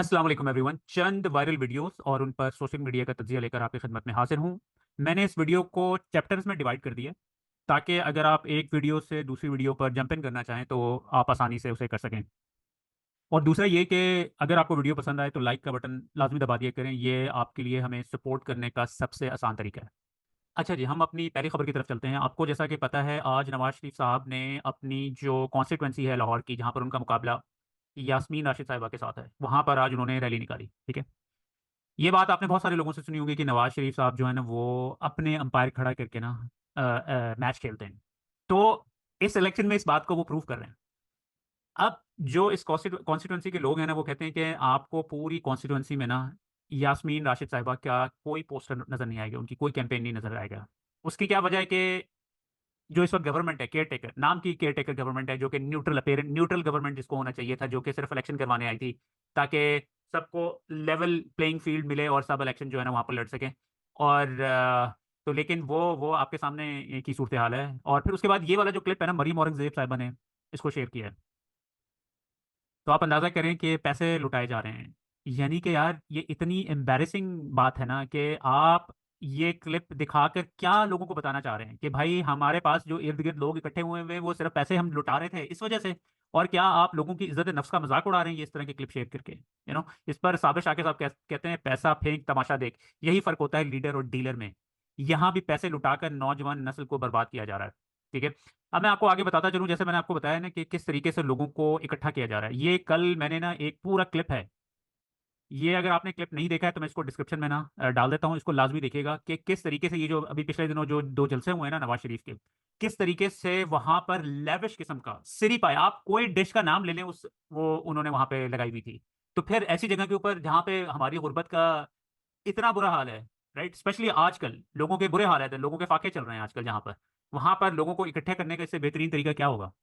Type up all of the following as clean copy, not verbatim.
अस्सलाम वालेकुम एवरीवन। चंद viral videos और उन पर सोशल मीडिया का तज्जिया लेकर आपकी खिदमत में हाजिर हूं। मैंने इस वीडियो को चैप्टर्स में डिवाइड कर दिया ताकि अगर आप एक वीडियो से दूसरी वीडियो पर जंप इन करना चाहें तो आप आसानी से उसे कर सकें। और दूसरा ये कि अगर आपको वीडियो पसंद आए तो लाइक का बटन लाजमी दबा दिया करें। ये आपके लिए हमें सपोर्ट करने का सबसे आसान तरीका है। अच्छा जी, हम अपनी पहली खबर की तरफ चलते हैं। आपको जैसा कि पता है, आज नवाज शरीफ साहब ने अपनी जो कॉन्स्टिट्यूंसी है लाहौर की, जहां पर उनका मुकाबला यास्मीन राशिद साहिबा के साथ है, वहां पर आज उन्होंने रैली निकाली। ठीक है। ये बात आपने बहुत सारे लोगों से सुनी होगी कि नवाज शरीफ साहब जो है ना वो अपने अंपायर खड़ा करके ना मैच खेलते हैं। तो इस इलेक्शन में इस बात को वो प्रूव कर रहे हैं। अब जो इस कॉन्स्टिट्यूंसी के लोग हैं ना, वो कहते हैं कि आपको पूरी कॉन्स्टिट्यूंसी में ना यास्मीन राशिद साहिबा का कोई पोस्टर नजर नहीं आएगा, उनकी कोई कैंपेन नहीं नजर आएगा। उसकी क्या वजह है कि जो इस वक्त गवर्नमेंट है, केयर टेकर नाम की केयर टेकर गवर्नमेंट है, जो कि न्यूट्रल गवर्नमेंट जिसको होना चाहिए था, जो कि सिर्फ इलेक्शन करवाने आई थी ताकि सबको लेवल प्लेइंग फील्ड मिले और सब इलेक्शन जो है ना वहाँ पर लड़ सकें। और तो लेकिन वो आपके सामने की सूरत हाल है। और फिर उसके बाद ये वाला जो क्लिप है ना, मरीम औरंगजेब साहिबा ने इसको शेयर किया है। तो आप अंदाजा करें कि पैसे लुटाए जा रहे हैं। यानी कि यार, ये इतनी एम्बैरेसिंग बात है ना कि आप ये क्लिप दिखाकर क्या लोगों को बताना चाह रहे हैं कि भाई हमारे पास जो इर्द गिर्द लोग इकट्ठे हुए हुए वो सिर्फ पैसे हम लुटा रहे थे इस वजह से। और क्या आप लोगों की इज्जत नफ्स का मजाक उड़ा रहे हैं ये इस तरह के क्लिप शेयर करके? इस पर साबिर शाकिर साहब कहते हैं, पैसा फेंक तमाशा देख। यही फर्क होता है लीडर और डीलर में। यहाँ भी पैसे लुटाकर नौजवान नस्ल को बर्बाद किया जा रहा है। ठीक है। अब मैं आपको आगे बताता चलूं, जैसे मैंने आपको बताया ना कि किस तरीके से लोगों को इकट्ठा किया जा रहा है। ये कल मैंने ना एक पूरा क्लिप है। ये अगर आपने क्लिप नहीं देखा है तो मैं इसको डिस्क्रिप्शन में ना डाल देता हूँ। इसको लाजमी देखिएगा कि किस तरीके से ये जो अभी पिछले दिनों जो दो जलसे हुए हैं ना नवाज शरीफ के, किस तरीके से वहां पर लेविश किस्म का सिरी पाए। आप कोई डिश का नाम ले लें, उस वो उन्होंने वहां पे लगाई हुई थी। तो फिर ऐसी जगह के ऊपर जहाँ पे हमारी गुर्बत का इतना बुरा हाल है, राइट, स्पेशली आजकल लोगों के बुरे हाल है, लोगों के फाके चल रहे हैं आजकल, जहाँ पर वहां पर लोगों को इकट्ठे करने का इससे बेहतरीन तरीका क्या होगा?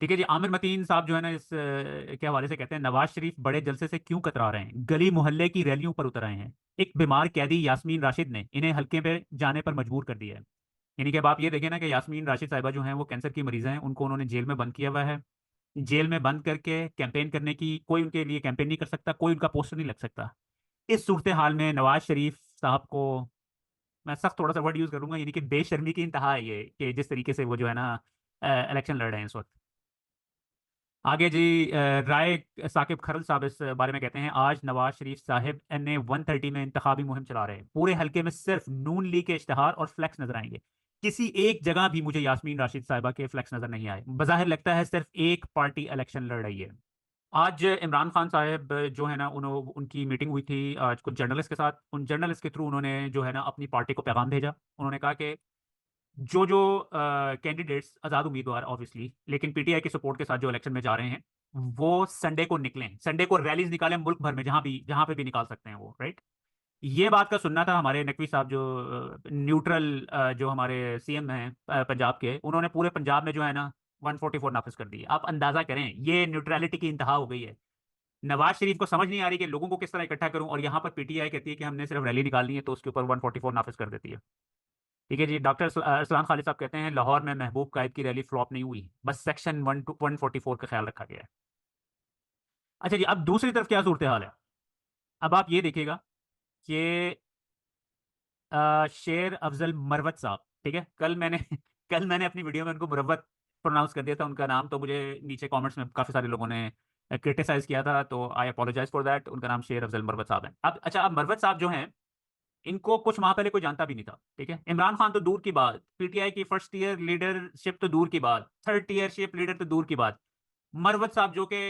ठीक है जी। आमिर मतीन साहब जो है ना इस के हवाले से कहते हैं, नवाज शरीफ बड़े जलसे से क्यों कतरा रहे हैं, गली मोहल्ले की रैलियों पर उतर आए हैं। एक बीमार कैदी यास्मीन राशिद ने इन्हें हल्के पे जाने पर मजबूर कर दिया है। यानी कि अब आप ये देखें ना कि यास्मीन राशिद साहिबा जो हैं वो कैंसर की मरीज हैं, उनको उन्होंने जेल में बंद किया हुआ है। जेल में बंद करके कैंपेन करने की कोई उनके लिए कैंपेन नहीं कर सकता, कोई उनका पोस्टर नहीं लग सकता। इस सूरत हाल में नवाज शरीफ साहब को, मैं सख्त थोड़ा सा वर्ड यूज करूंगा, यानी कि बेशर्मी की इंतहा है ये कि जिस तरीके से वो जो है ना इलेक्शन लड़ रहे हैं इस वक्त। आगे जी, राय साकिब खरल साहब इस बारे में कहते हैं, आज नवाज शरीफ साहब NA 130 में इंतखाबी मुहिम चला रहे हैं। पूरे हलके में सिर्फ नून लीग के इश्तहार और फ्लैक्स नजर आएंगे। किसी एक जगह भी मुझे यास्मीन राशिद साहिबा के फ्लैक्स नजर नहीं आए। बज़ाहिर लगता है सिर्फ एक पार्टी इलेक्शन लड़ रही है। आज इमरान खान साहब जो है ना, उनकी मीटिंग हुई थी आज कुछ जर्नलिस्ट के साथ। उन जर्नलिस्ट के थ्रू उन्होंने जो है ना अपनी पार्टी को पैगाम भेजा। उन्होंने कहा कि जो जो कैंडिडेट्स आज़ाद उम्मीदवार ऑब्वियसली, लेकिन PTI के सपोर्ट के साथ जो इलेक्शन में जा रहे हैं, वो संडे को निकलें, संडे को रैलीज निकालें मुल्क भर में, जहां पे भी निकाल सकते हैं वो, राइट। ये बात का सुनना था हमारे नकवी साहब जो न्यूट्रल जो हमारे CM हैं पंजाब के। उन्होंने पूरे पंजाब में जो है ना 144 नाफिज कर दी। आप अंदाजा करें, ये न्यूट्रलिटी की इंतहा हो गई है। नवाज शरीफ को समझ नहीं आ रही कि लोगों को किस तरह इकट्ठा करूं, और यहाँ पर PTI कहती है कि हमने सिर्फ रैली निकालनी है, तो उसके ऊपर 144 नाफिज कर देती है। ठीक है जी। डॉक्टर असलान खालिद साहब कहते हैं, लाहौर में महबूब कायद की रैली फ्लॉप नहीं हुई, बस सेक्शन 144 का ख्याल रखा गया है। अच्छा जी, अब दूसरी तरफ क्या सूरत हाल है? अब आप ये देखिएगा कि शेर अफजल मरवत साहब, ठीक है, कल मैंने कल मैंने अपनी वीडियो में उनको मुरवत प्रोनाउंस कर दिया था उनका नाम, तो मुझे नीचे कमेंट्स में काफ़ी सारे लोगों ने क्रिटिसाइज किया था, तो आई अपोलोजाइज फॉर दैट। उनका नाम शेर अफजल मरवत साहब है। अब अच्छा, अब मरवत साहब जो हैं, इनको कुछ माह पहले कोई जानता भी नहीं था। ठीक है। इमरान खान तो दूर की बात, PTI की फर्स्ट ईयर लीडरशिप तो दूर की बात, थर्ड ईयरशिप लीडर तो दूर की बात, मरवत साहब जो कि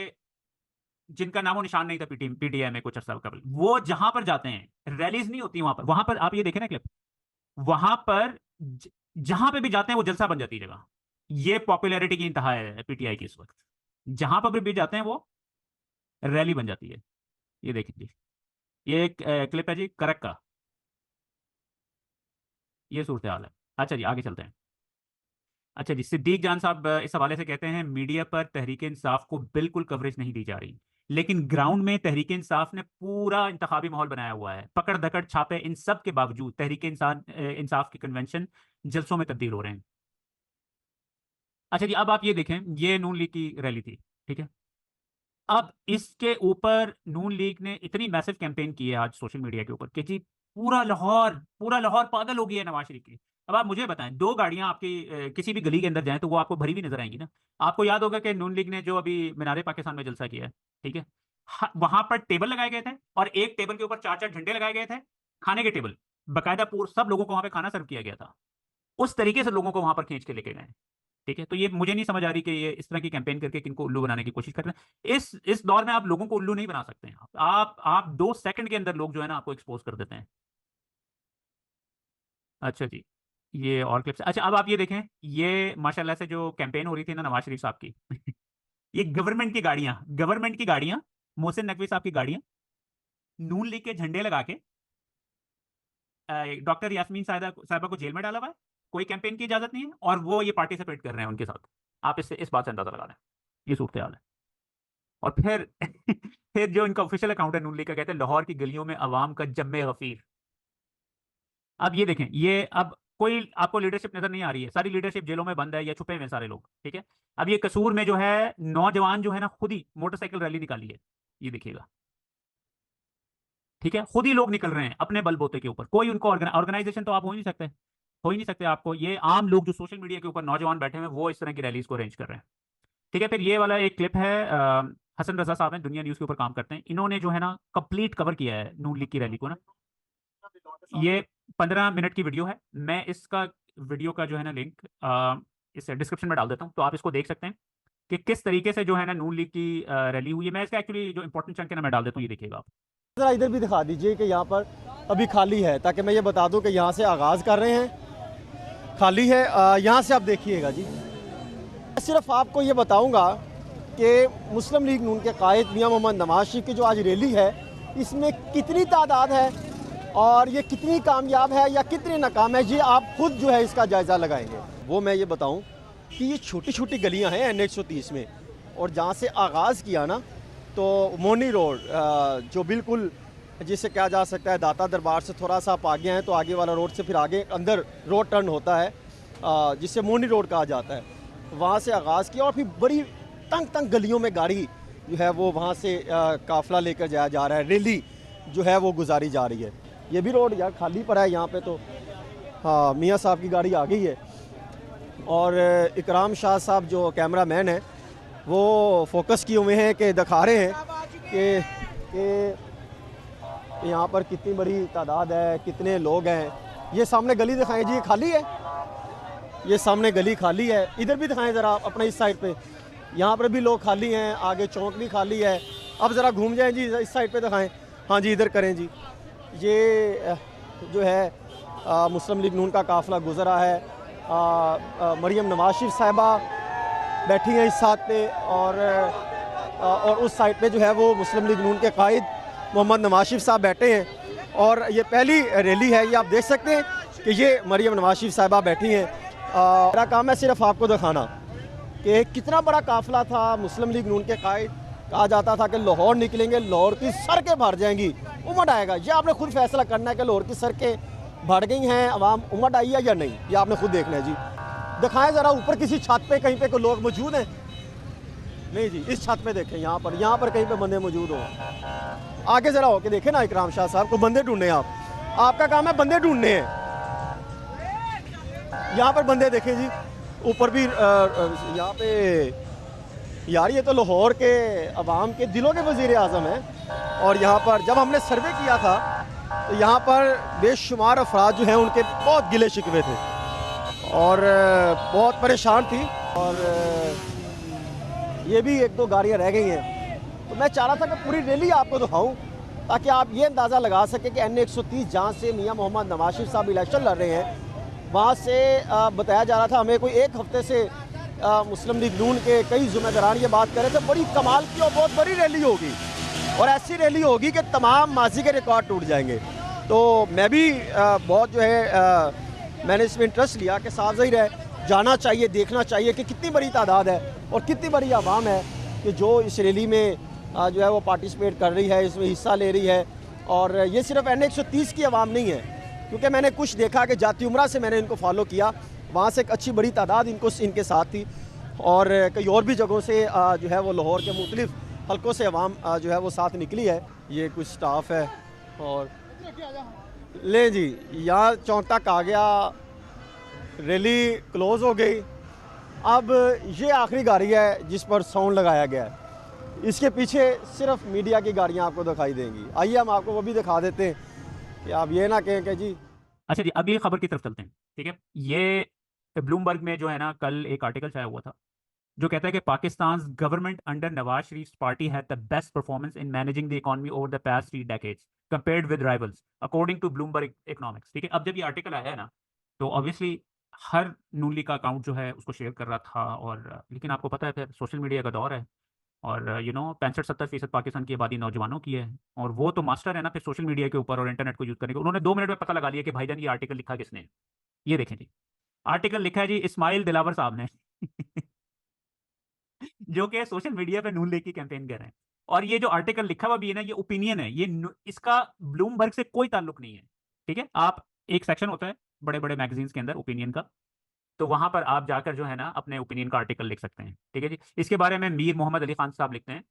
जिनका नामो निशान नहीं था PTI में कुछ अर्सा कबल, वो जहां पर जाते हैं रैलीज नहीं होती वहां पर आप ये देखें ना क्लिप, वहां पर जहां पे भी जाते हैं वो जलसा बन जाती है जगह। ये पॉपुलैरिटी की इंतहा है PTI की इस वक्त। जहां पर भी जाते हैं वो रैली बन जाती है। ये देखिए जी, ये एक क्लिप है जी करक का। ये सूरत हाल है। अच्छा जी, आगे चलते हैं। अच्छा जी, सिद्दीक जान साहब इस हवाले से कहते हैं, मीडिया पर तहरीक इंसाफ को बिल्कुल कवरेज नहीं दी जा रही, लेकिन ग्राउंड में तहरीक इंसाफ ने पूरा इंतखाबी माहौल बनाया हुआ है। पकड़ दकड़ छापे इन सब के बावजूद तहरीक इंसाफ के कन्वेंशन जलसों में तब्दील हो रहे हैं। अच्छा जी, अब आप ये देखें, ये नून लीग की रैली थी। ठीक है। अब इसके ऊपर नून लीग ने इतनी मैसिव कैंपेन की है आज सोशल मीडिया के ऊपर कि जी पूरा लाहौर पागल हो गया है नवाज शरीफ की। अब आप मुझे बताएं, दो गाड़ियां आपकी किसी भी गली के अंदर जाएं तो वो आपको भरी हुई नजर आएंगी ना। आपको याद होगा कि नून लीग ने जो अभी मीनारे पाकिस्तान में जलसा किया है, ठीक है, वहां पर टेबल लगाए गए थे और एक टेबल के ऊपर चार चार झंडे लगाए गए थे, खाने के टेबल, बकायदा पूरा सब लोगों को वहां पे खाना सर्व किया गया था। उस तरीके से लोगों को वहां पर खींच के लेके गए। ठीक है, तो ये मुझे नहीं समझ आ रही कि ये इस तरह की कैंपेन करके किनको उल्लू बनाने की कोशिश कर रहे हैं। इस दौर में आप लोगों को उल्लू नहीं बना सकते हैं। आप 2 सेकंड के अंदर लोग जो है ना आपको एक्सपोज कर देते हैं। अच्छा जी, ये और क्लिप्स। अच्छा, अब आप ये देखें, ये माशाल्लाह से जो कैंपेन हो रही थी ना नवाज शरीफ साहब की ये गवर्नमेंट की गाड़ियां, मोहसिन नकवी साहब की गाड़ियां, नून लीग के झंडे लगा के डॉक्टर यास्मीन साहिबा को जेल में डाला हुआ है, कोई कैंपेन की इजाजत नहीं है, और वो ये पार्टिसिपेट कर रहे हैं उनके साथ। आप इससे इस बात से अंदाजा लगा लें, ये सूरत हाल है। और फिर फिर जो इनका ऑफिशियल अकाउंट है नून लीग का, कहते हैं लाहौर की गलियों में अवाम का जम्मे गफीर। अब ये देखें, ये अब कोई आपको लीडरशिप नजर नहीं आ रही है, सारी लीडरशिप जेलों में बंद है या छुपे हुए हैं सारे लोग। ठीक है, अब ये कसूर में जो है नौजवान जो है ना खुद ही मोटरसाइकिल रैली निकाली है, ये देखिएगा। ठीक है, खुद ही लोग निकल रहे हैं अपने बलबूते के ऊपर, कोई उनको ऑर्गेनाइजेशन तो आप हो ही नहीं सकते, हो ही नहीं सकते आपको। ये आम लोग जो सोशल मीडिया के ऊपर नौजवान बैठे हुए हैं वो इस तरह की रैलीज को अरेंज कर रहे हैं। ठीक है, फिर ये वाला एक क्लिप है, हसन रजा साहब हैं, दुनिया न्यूज़ के ऊपर काम करते हैं, इन्होंने जो है ना कंप्लीट कवर किया है नून लीग की रैली को ना। ये 15 मिनट की वीडियो है, मैं इसका वीडियो का जो है ना लिंक इस डिस्क्रिप्शन में डाल देता हूँ, तो आप इसको देख सकते हैं कि किस तरीके से जो है ना नून लीग की रैली हुई है। मैं इसका एक्चुअली जो इंपॉर्टेंट चंक है ना मैं डाल देता हूँ, ये देखिएगा आप। जरा इधर भी दिखा दीजिए कि यहाँ पर अभी खाली है, ताकि मैं ये बता दूं कि यहाँ से आगाज़ कर रहे हैं, खाली है। यहाँ से आप देखिएगा जी। मैं सिर्फ आपको ये बताऊंगा कि मुस्लिम लीग नून के कायद मियां मोहम्मद नवाज शरीफ की जो आज रैली है, इसमें कितनी तादाद है और ये कितनी कामयाब है या कितनी नाकाम है, ये आप खुद जो है इसका जायज़ा लगाएंगे। वो मैं ये बताऊँ कि ये छोटी छोटी गलियाँ हैं NH 130 में, और जहाँ से आगाज़ किया ना तो मोनी रोड, जो बिल्कुल जिसे कहा जा सकता है दाता दरबार से थोड़ा सा आप आगे हैं तो आगे वाला रोड से फिर आगे अंदर रोड टर्न होता है, जिसे मोनी रोड कहा जाता है, वहाँ से आगाज़ किया और फिर बड़ी तंग तंग गलियों में गाड़ी जो है वो वहाँ से काफ़िला लेकर जाया जा रहा है, रैली जो है वो गुजारी जा रही है। ये भी रोड यार खाली पड़ा है यहाँ पे, तो हाँ मियाँ साहब की गाड़ी आ गई है और इकराम शाह साहब जो कैमरा मैन है वो फोकस किए हुए हैं कि दिखा रहे हैं कि यहाँ पर कितनी बड़ी तादाद है, कितने लोग हैं। ये सामने गली दिखाएं जी, ये खाली है, ये सामने गली खाली है। इधर भी दिखाएं ज़रा अपने इस साइड पे, यहाँ पर भी लोग खाली हैं, आगे चौक भी खाली है। अब ज़रा घूम जाएं जी, इस साइड पे दिखाएं। हाँ जी, इधर करें जी। ये जो है मुस्लिम लीग नून का काफ़िला गुजरा है, मरियम नवाज शरीफ साहिबा बैठी हैं इस साथ पे, और उस साइड पे जो है वो मुस्लिम लीग नून के कायद मोहम्मद नवाज शरीफ साहब बैठे हैं। और ये पहली रैली है, ये आप देख सकते हैं कि ये मरियम नवाज शरीफ साहिबा बैठी हैं। मेरा काम है सिर्फ आपको दिखाना कि कितना बड़ा काफ़िला था। मुस्लिम लीग नून के कायद कहा जाता था कि लाहौर निकलेंगे, लाहौर की सड़कें भर जाएंगी, उमड़ आएगा। ये आपने खुद फैसला करना है कि लाहौर की सड़कें भर गई हैं, आवाम उमड़ आई है या नहीं, ये आपने खुद देखना है जी। दिखाएं ज़रा ऊपर किसी छत पे कहीं पे कोई लोग मौजूद हैं? नहीं जी, इस छत पे देखें, यहाँ पर कहीं पे बंदे मौजूद हो। आगे ज़रा होके देखें ना इकराम शाह साहब को, बंदे ढूंढने आप, आपका काम है बंदे ढूंढने हैं। यहाँ पर बंदे देखें जी, ऊपर भी यहाँ पे। यार ये तो लाहौर के अवाम के दिलों के वज़ीर आज़म हैं। और यहाँ पर जब हमने सर्वे किया था तो यहाँ पर बेशुमार अफराद जो हैं उनके बहुत गिले शिकवे थे और बहुत परेशान थी, और ये भी 1-2 गाड़ियाँ रह गई हैं। तो मैं चाह रहा था कि पूरी रैली आपको दिखाऊं ताकि आप ये अंदाज़ा लगा सकें कि NH 130 जहाँ से मियाँ मोहम्मद नवाज शरीफ साहब इलेक्शन लड़ रहे हैं, वहाँ से बताया जा रहा था हमें कोई 1 हफ्ते से मुस्लिम लीग नून के कई ज़िम्मेदारान ये बात कर रहे थे बड़ी कमाल की और बहुत बड़ी रैली होगी, और ऐसी रैली होगी कि तमाम माजी के रिकॉर्ड टूट जाएंगे। तो मैं भी बहुत जो है मैंने इसमें इंटरेस्ट लिया कि साफ ज़ाहिर है जाना चाहिए, देखना चाहिए कि कितनी बड़ी तादाद है और कितनी बड़ी आवाम है कि जो इस रैली में जो है वो पार्टिसिपेट कर रही है, इसमें हिस्सा ले रही है। और ये सिर्फ NH 130 की आवाम नहीं है, क्योंकि मैंने कुछ देखा कि जाती उम्रा से मैंने इनको फॉलो किया, वहाँ से एक अच्छी बड़ी तादाद इनके साथ थी, और कई और भी जगहों से जो है वो लाहौर के मुख्तलिफ हल्कों से अवाम जो है वो साथ निकली है। ये कुछ स्टाफ है और ले जी यहाँ चौक तक आ गया, रैली क्लोज़ हो गई। अब ये आखिरी गाड़ी है जिस पर साउंड लगाया गया है, इसके पीछे सिर्फ मीडिया की गाड़ियाँ आपको दिखाई देंगी। आइए हम आपको वो भी दिखा देते हैं कि आप ये ना कहें कि जी। अच्छा जी, अगली खबर की तरफ चलते हैं। ठीक है, ये ब्लूमबर्ग में जो है ना कल एक आर्टिकल छाया हुआ था जो कहता है कि Pakistan government under Nawaz Sharif party had the best performance in managing the economy over the past 3 decades compared with rivals according to Bloomberg Economics. ठीक है, अब जब ये आर्टिकल आया है ना तो ऑब्वियसली हर नून लीग का अकाउंट जो है उसको शेयर कर रहा था, और लेकिन आपको पता है फिर सोशल मीडिया का दौर है और 65-70% पाकिस्तान की आबादी नौजवानों की है, और वो तो मास्टर है ना फिर सोशल मीडिया के ऊपर और इंटरनेट को यूज़ करने के। उन्होंने 2 मिनट में पता लगा लिया कि भाईजान ये आर्टिकल लिखा किसने है। ये देखें जी, आर्टिकल लिखा है जी इस्माइल दिलावर साहब ने जो कि सोशल मीडिया पे नून लीग की कैंपेन कर रहे हैं। और ये जो आर्टिकल लिखा हुआ भी है ना, ये ओपिनियन है, इसका ब्लूमबर्ग से कोई ताल्लुक नहीं है। ठीक है, आप एक सेक्शन होता है बड़े-बड़े मैगज़ीन्स के अंदर ओपिनियन का, तो वहाँ पर आप जाकर जो है ना अपने ओपिनियन का आर्टिकल लिख सकते हैं। ठीक है जी, इसके बारे में मीर मोहम्मद अली खान साहब लिखते हैं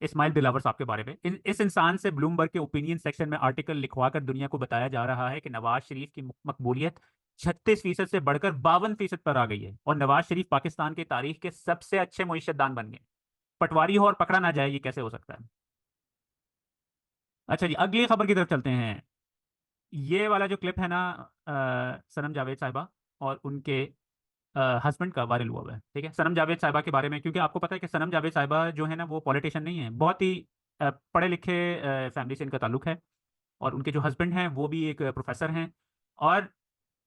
इस्माइल दिलावर साहब के बारे में, इस इंसान से ब्लूमबर्ग के ओपिनियन सेक्शन में आर्टिकल लिखवा कर दुनिया को बताया जा रहा है कि नवाज शरीफ की मकबूलियत 36% से बढ़कर 52% पर आ गई है और नवाज शरीफ पाकिस्तान की तारीख के सबसे अच्छे मुइश्शतदान बन गए। पटवारी हो और पकड़ा ना जाए, ये कैसे हो सकता है। अच्छा जी, अगली खबर की तरफ चलते हैं। ये वाला जो क्लिप है ना सनम जावेद साहिबा और उनके हस्बैंड का वायरल हुआ है। ठीक है, सनम जावेद साहिबा के बारे में, क्योंकि आपको पता है कि सनम जावेद साहिबा जो है ना वो पॉलिटिशियन नहीं है, बहुत ही पढ़े लिखे फैमिली से इनका ताल्लुक है, और उनके जो हस्बैंड हैं वो भी एक प्रोफेसर हैं, और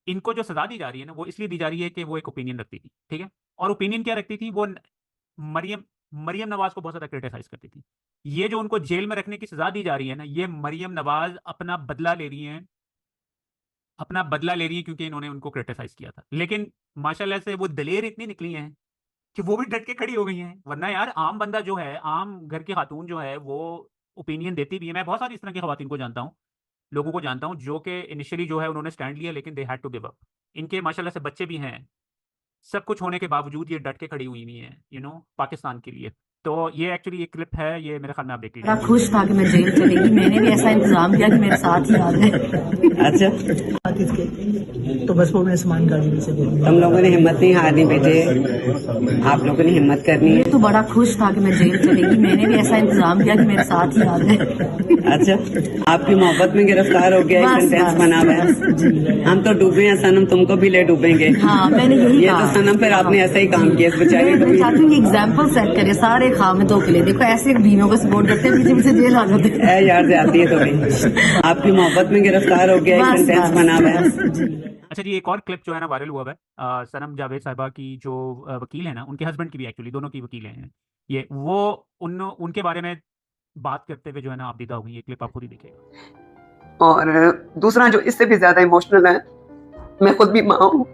इनको जो सज़ा दी जा रही है ना वो इसलिए दी जा रही है कि वो एक ओपिनियन रखती थी। ठीक है, और ओपिनियन क्या रखती थी, वो मरियम मरियम नवाज को बहुत ज़्यादा क्रिटिसाइज करती थी। ये जो उनको जेल में रखने की सज़ा दी जा रही है ना, ये मरियम नवाज अपना बदला ले रही हैं, अपना बदला ले रही है क्योंकि इन्होंने उनको क्रिटिसाइज किया था। लेकिन माशाल्लाह से वो दलेर इतनी निकली हैं कि वो भी डट के खड़ी हो गई हैं, वरना यार आम बंदा जो है, आम घर की खातून जो है वो ओपिनियन देती भी है। मैं बहुत सारी इस तरह की खवातीन को जानता हूँ, लोगों को जानता हूँ जो कि इनिशियली जो है उन्होंने स्टैंड लिया लेकिन they had to give up. इनके माशाल्लाह से बच्चे भी हैं, सब कुछ होने के बावजूद ये डट के खड़ी हुई हैं पाकिस्तान के लिए। तो ये एक्चुअली एक क्लिप है, ये मेरे ख्याल में आप देख लीजिए। बड़ा खुश था कि मैं जेल चलेगी, मैंने भी ऐसा इंतजाम किया कि मेरे साथ ही आ गए। अच्छा, तो बस वो मैं सामान गाड़ी में से दे दूंगा। तुम लोगों ने हिम्मत नहीं हारनी बेटे, आप लोगों ने हिम्मत करनी है। तो बड़ा खुश था कि मैं जेल चलेगी, मैंने भी ऐसा इंतजाम किया कि मेरे साथ ही आ गए। अच्छा, आपकी मोहब्बत में गिरफ्तार हो गया, एक सेंटेंस बना हुआ है, हम तो डूबे हैं सनम, तुमको भी ले डूबेंगे। हाँ, मैंने यही ये कहा। तो सनम फिर आपने ऐसा ही काम किया इस बेचारे को मैं भी। चाहती हूँ एग्जाम्पल सेट करे, सारे खामतों के लिए। देखो ऐसे बीवियों को सपोर्ट करते हैं, पीछे पीछे जेल आ जाते हैं। ए यार जाती है तो भाई, आपकी मोहब्बत में गिरफ्तार हो गया, एक सेंटेंस बना हुआ है। अच्छा जी, एक और क्लिप जो है ना वायरल हुआ है, सनम जावेद साहिबा की जो वकील है ना, उनके हस्बैंड की भी एक्चुअली दोनों की वकील हैं ये, वो उनके बारे में बात करते हुए जो है ना आप दीदा होगी, ये क्लिप आप खुद ही देखिएगा। और दूसरा जो इससे भी ज्यादा इमोशनल है, मैं खुद भी माँ हूँ,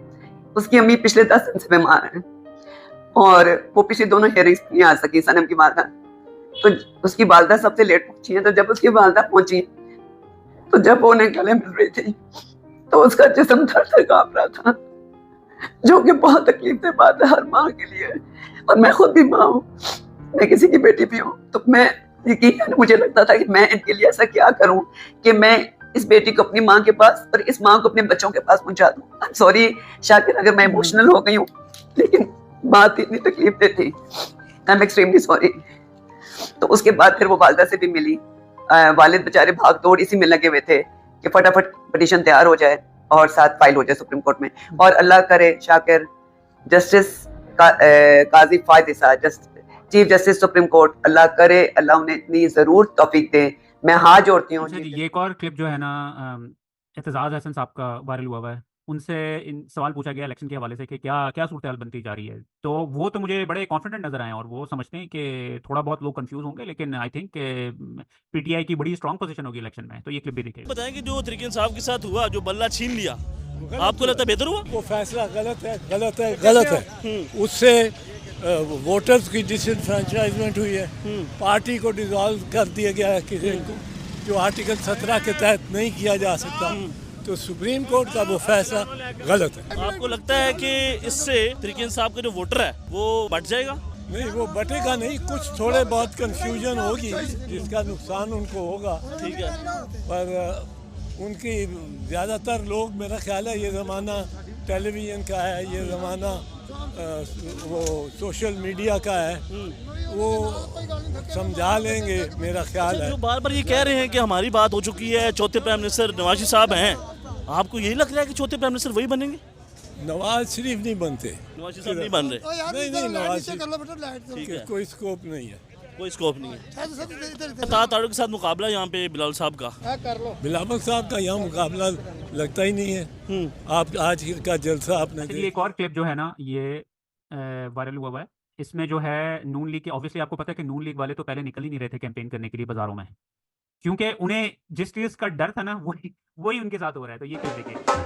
उसकी अम्मी पिछले 10 दिन से बीमार है और वो पिछले दोनों हियरिंग्स नहीं आ सकी सनम की वालदा। तो उसकी वालदा सबसे लेट पहुंची है, तो जब उसकी वालदा पहुंची तो जब वो उन्हें गले मिल रही थी तो उसका जिस्म थर थर कांप रहा था, जो कि बहुत तकलीफ दे बात है हर माँ के लिए। और मैं खुद भी माँ हूँ, मैं किसी की बेटी भी हूँ, तो मैं यकीन मुझे लगता था कि मैं इनके लिए ऐसा क्या करूँ कि मैं इस बेटी को अपनी माँ के पास और इस माँ को अपने बच्चों के पास पहुंचा दूँ। आई एम सॉरी शाकिर अगर मैं इमोशनल हो गई हूँ, लेकिन बात इतनी तकलीफ दे थी, आई एम एक्सट्रीमली सॉरी। तो उसके बाद फिर वो वालदा से भी मिली, वालिद बेचारे भाग दौड़ इसी में लगे हुए थे कि फटाफट पिटीशन तैयार हो जाए और साथ फाइल हो जाए सुप्रीम कोर्ट में। और अल्लाह करे Shakir justice Qazi Faez chief justice supreme court, Allah करे अल्लाह उन्हें इतनी जरूर तौफीक दे। मैं हाथ जोड़ती हूँ। ये एक और क्लिप जो है ना एतजाज हसन साहब का वायरल हुआ है, उनसे इन सवाल पूछा गया इलेक्शन के हवाले से कि क्या क्या सूरत हाल बनती जा रही है, तो वो तो मुझे बड़े कॉन्फिडेंट नजर आए और वो समझते हैं कि थोड़ा बहुत लोग कंफ्यूज होंगे, लेकिन आई थिंक पीटीआई की बड़ी स्ट्रांग पोजीशन होगी इलेक्शन में। तो ये क्लिप भी देखिए। बताएं कि जो तरीके इंसाफ के साथ हुआ, जो बल्ला छीन लिया, आपको लगता है बेहतर हुआ? वो फैसला गलत है, गलत है, गलत है। उससे वोटर्स की डिसएनफ्रेंचाइजमेंट हुई है, पार्टी को डिसॉल्व कर दिया गया है किसी को, जो आर्टिकल 17 के तहत नहीं किया जा सकता। तो सुप्रीम कोर्ट का वो फैसला गलत है। आपको लगता है कि इससे तरीके इंसाफ का जो वोटर है वो बढ़ जाएगा? नहीं, वो बटेगा नहीं, कुछ थोड़े बहुत कंफ्यूजन होगी जिसका नुकसान उनको होगा, ठीक है। पर उनकी ज़्यादातर लोग, मेरा ख्याल है ये ज़माना टेलीविज़न का है, ये ज़माना वो सोशल मीडिया का है, वो समझा लेंगे मेरा ख्याल है। जो बार बार ये कह रहे हैं कि हमारी बात हो चुकी है, चौथे प्राइम मिनिस्टर नवाज शरीफ साहब हैं, आपको यही लग रहा है कि चौथे प्राइम मिनिस्टर वही बनेंगे? नवाज शरीफ नहीं बनते, नवाज शरीफ साहब नहीं बन रहे, नहीं, नवाज शरीफ ठीक है, कोई स्कोप नहीं है। कोई स्कोप नहीं है। ताड़ो के साथ मुकाबला यहाँ पे बिलावल साहब का, बिलावल साहब का यहाँ मुकाबला लगता ही नहीं है। आप आज का जलसा आपने अच्छा, ये एक और क्लिप जो है ना, ये वायरल हुआ है। इसमें जो है नून लीग के, ऑब्वियसली आपको पता है कि नून लीग वाले तो पहले निकल ही नहीं रहे थे कैंपेन करने के लिए बाजारों में, क्योंकि उन्हें जिस चीज़ का डर था ना वही उनके साथ हो रहा है। तो ये क्लिप देखिए।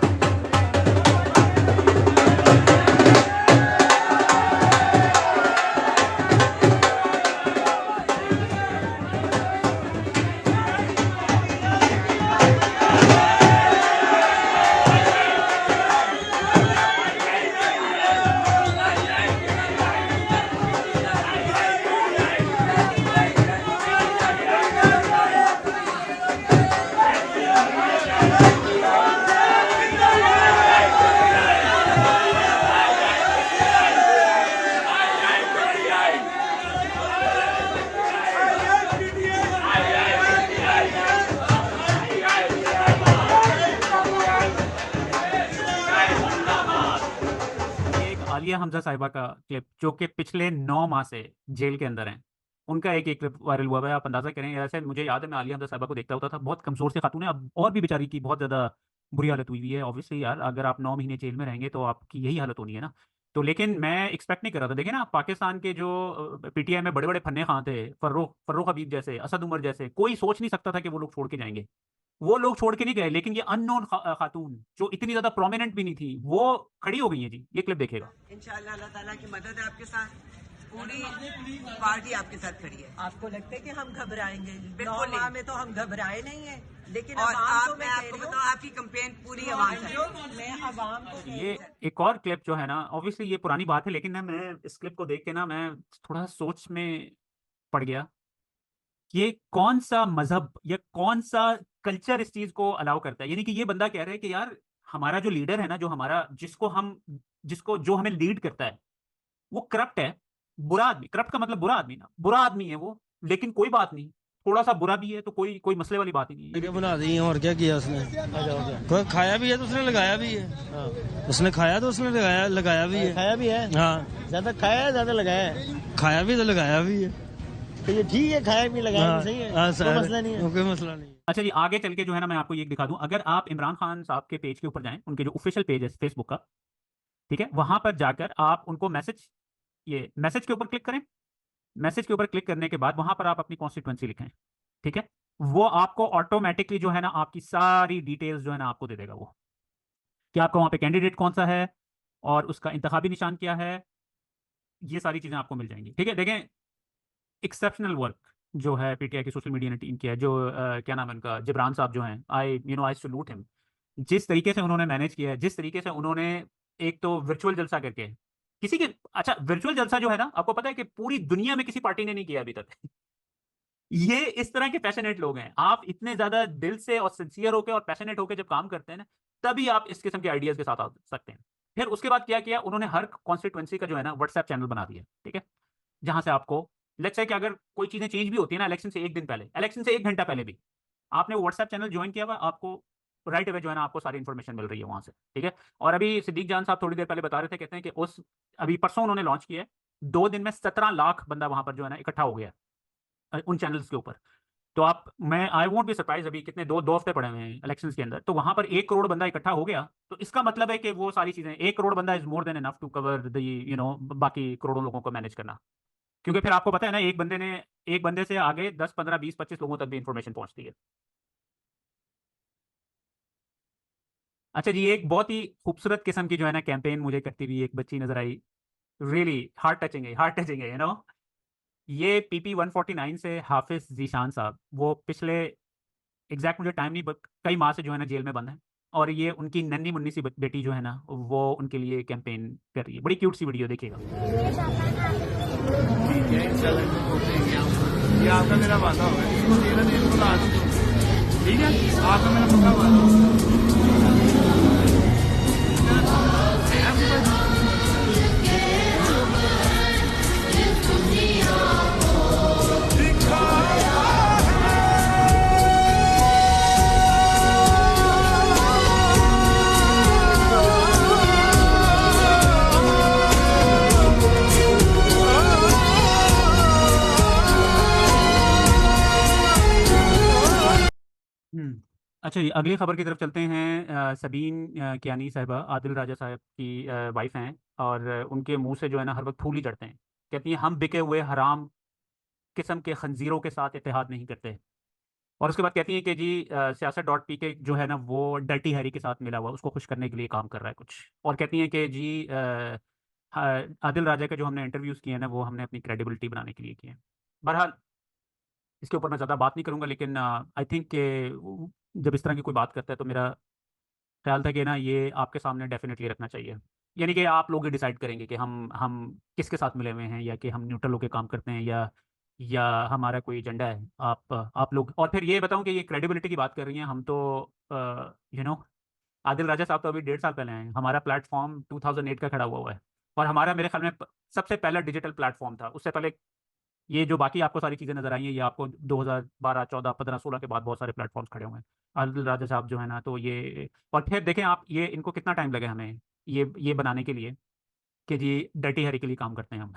आलिया हमजा साहिबा का क्लिप, जो कि पिछले 9 माह से जेल के अंदर हैं, उनका एक क्लिप वायरल हुआ है। आप अंदाज़ा करें, ऐसे मुझे याद है मैं आलिया हमजा साहिबा को देखता होता था, बहुत कमज़ोर से खातून है, अब और भी बेचारी की बहुत ज़्यादा बुरी हालत हुई हुई है। ऑब्वियसली यार, अगर आप 9 महीने जेल में रहेंगे तो आपकी यही हालत होनी है ना। तो लेकिन मैं एक्सपेक्ट नहीं कर रहा था। देखिए ना, पाकिस्तान के जो पीटीआई में बड़े बड़े फन्ने खां थे, फर्रुख हबीब जैसे, असद उमर जैसे, कोई सोच नहीं सकता था कि वो लोग छोड़ के जाएंगे। वो लोग छोड़ के नहीं गए, लेकिन ये अननोन खातून जो इतनी ज़्यादा प्रोमिनेंट भी नहीं थी, वो खड़ी हो गई है जी। ये क्लिप देखिएगा। इंशाअल्लाह अल्लाह ताला की मदद है आपके साथ, पूरी पार्टी आपके साथ खड़ी है। आपको लगता है कि हम घबराएंगे? बिल्कुल 9 माह में तो हम घबराए नहीं है, लेकिन और अवाम को मैं आपको बताऊं, आपकी कंपेन पूरी आवाम से, मैं अवाम को ये एक और क्लिप जो है ना, ऑब्वियसली ये पुरानी बात है, लेकिन ना मैं इस क्लिप को देख के ना मैं थोड़ा सोच में पड़ गया। ये कौन सा मजहब या कौन सा कल्चर इस चीज को अलाउ करता है? यानी कि ये बंदा कह रहा है कि यार, हमारा जो लीडर है ना, जो हमारा जो हमें लीड करता है, वो करप्ट है, बुरा आदमी। करप्ट का मतलब बुरा आदमी ना, बुरा आदमी है वो, लेकिन कोई बात नहीं, थोड़ा सा बुरा भी है तो कोई मसले वाली बात ही नहीं है। वीडियो बना दी और क्या किया उसने? कोई खाया भी है तो उसने लगाया भी है। उसने खाया तो उसने लगाया भी है। खाया भी है, हाँ, ज्यादा खाया है, ज्यादा लगाया है। खाया भी तो लगाया भी है। तो ये ठीक है, खाया भी लगाया भी सही है, कोई मसला नहीं है। कोई मसला नहीं। अच्छा जी, आगे चल के जो है ना, मैं आपको ये दिखा दूं। अगर आप इमरान खान साहब के पेज के ऊपर जाएं, उनके जो ऑफिशियल पेज है फेसबुक का, ठीक है, वहां पर जाकर आप उनको मैसेज के ऊपर क्लिक करें। मैसेज के ऊपर क्लिक करने के बाद वहां पर आप अपनी कॉन्स्टिट्यूएंसी लिखें, ठीक है। वो आपको ऑटोमेटिकली जो है ना, आपकी सारी डिटेल्स जो है ना आपको दे देगा वो, कि आपका वहां पे कैंडिडेट कौन सा है और उसका इंतखाबी निशान क्या है। ये सारी चीजें आपको मिल जाएंगी, ठीक है। देखें, एक्सेप्शनल वर्क जो है पीटीआई की सोशल मीडिया ने टीम किया है, जो क्या नाम है उनका, जिब्रान साहब जो हैं, आई सैल्यूट हिम। जिस तरीके से उन्होंने मैनेज किया है, जिस तरीके से उन्होंने एक तो वर्चुअल जलसा करके किसी के, अच्छा वर्चुअल जलसा जो है ना, आपको पता है कि पूरी दुनिया में किसी पार्टी ने नहीं किया अभी तक। ये इस तरह के पैशनेट लोग हैं। आप इतने ज्यादा दिल से और सिंसियर होकर और पैशनेट होकर जब काम करते हैं ना, तभी आप इस किस्म के आइडियाज के साथ आ सकते हैं। फिर उसके बाद क्या किया उन्होंने, हर कॉन्स्टिट्यूएंसी का जो है ना व्हाट्सएप चैनल बना दिया, ठीक है, जहां से आपको लेट्स से कि अगर कोई चीजें चेंज भी होती है ना, इलेक्शन से एक दिन पहले, इलेक्शन से 1 घंटा पहले भी आपने व्हाट्सएप चैनल ज्वाइन किया हुआ, आपको राइट अवे जो है ना आपको सारी इन्फॉर्मेशन मिल रही है वहां से, ठीक है। और अभी सिद्दीक जान साहब थोड़ी देर पहले बता रहे थे, कहते हैं कि अभी परसों उन्होंने लॉन्च किया है, 2 दिन में 17 लाख बंदा वहां पर जो है ना इकट्ठा हो गया उन चैनल्स के ऊपर। तो आई वोंट बी सरप्राइज, अभी कितने 2 हफ्ते पड़े हुए हैं इलेक्शंस के अंदर, तो वहां पर 1 करोड़ बंदा इकट्ठा हो गया। तो इसका मतलब है कि वो सारी चीजें, 1 करोड़ बंदा is more than enough to cover the बाकी करोड़ों लोगों को मैनेज करना। क्योंकि फिर आपको पता है ना, एक बंदे से आगे 10, 15, 20, 25 लोगों तक भी इंफॉर्मेशन पहुंचती है। अच्छा जी, एक बहुत ही खूबसूरत किस्म की जो है ना कैंपेन मुझे करती हुई एक बच्ची नजर आई, रियली हार्ट टचिंग है, यू नो। ये पीपी 149 से हाफिज जीशान साहब, वो पिछले एग्जैक्ट मुझे टाइम नहीं, कई माह से जो है ना जेल में बंद है, और ये उनकी नन्ही मुन्नी सी बेटी जो है ना, वो उनके लिए कैंपेन कर रही है। बड़ी क्यूट सी वीडियो देखिएगा। ठीक है इंशाल्लाह इनको वोट देंगे हम। ये आपका मेरा वादा होगा, इसको देना देने को ला दो, ठीक है, आपका मेरा पक्का वादा होगा। अच्छा जी, अगली खबर की तरफ चलते हैं। सबीन कियानी साहिबा आदिल राजा साहब की वाइफ हैं, और उनके मुंह से जो है ना हर वक्त फूल ही चढ़ते हैं। कहती हैं हम बिके हुए हराम किस्म के खंजीरों के साथ इत्तेहाद नहीं करते। और उसके बाद कहती हैं कि जी siyaset.pk जो है ना वो डर्टी हैरी के साथ मिला हुआ, उसको खुश करने के लिए काम कर रहा है कुछ। और कहती हैं कि जी आदिल राजा के जो हमने इंटरव्यूज़ किए हैं ना वो हमने अपनी क्रेडिबिलिटी बनाने के लिए किए हैं। बहरहाल इसके ऊपर मैं ज़्यादा बात नहीं करूँगा, लेकिन आई थिंक कि जब इस तरह की कोई बात करता है तो मेरा ख्याल था कि ना ये आपके सामने डेफिनेटली रखना चाहिए। यानी कि आप लोग ही डिसाइड करेंगे कि हम किसके साथ मिले हुए हैं, या कि हम न्यूट्रल होकर काम करते हैं, या हमारा कोई एजेंडा है। आप लोग। और फिर ये बताऊं कि ये क्रेडिबिलिटी की बात कर रही हैं, हम तो यू नो आदिल राजा साहब तो अभी 1.5 साल पहले आए हैं। हमारा प्लेटफॉर्म 2008 का खड़ा हुआ है, और हमारा मेरे ख्याल में सबसे पहला डिजिटल प्लेटफॉर्म था। उससे पहले ये जो बाकी आपको सारी चीज़ें नज़र आई हैं, ये आपको 2012, 14, 15, 16 के बाद बहुत सारे प्लेटफॉर्म्स खड़े हुए हैं। आदिल राजा साहब जो है ना, तो ये और फिर देखें आप, ये इनको कितना टाइम लगे हमें ये बनाने के लिए कि जी डर्टी हैरी के लिए काम करते हैं हम।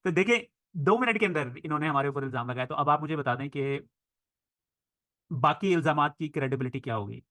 तो देखिए 2 मिनट के अंदर इन्होंने हमारे ऊपर इल्ज़ाम लगाया। तो अब आप मुझे बता दें कि बाकी इल्ज़ामात की क्रेडिबिलिटी क्या होगी?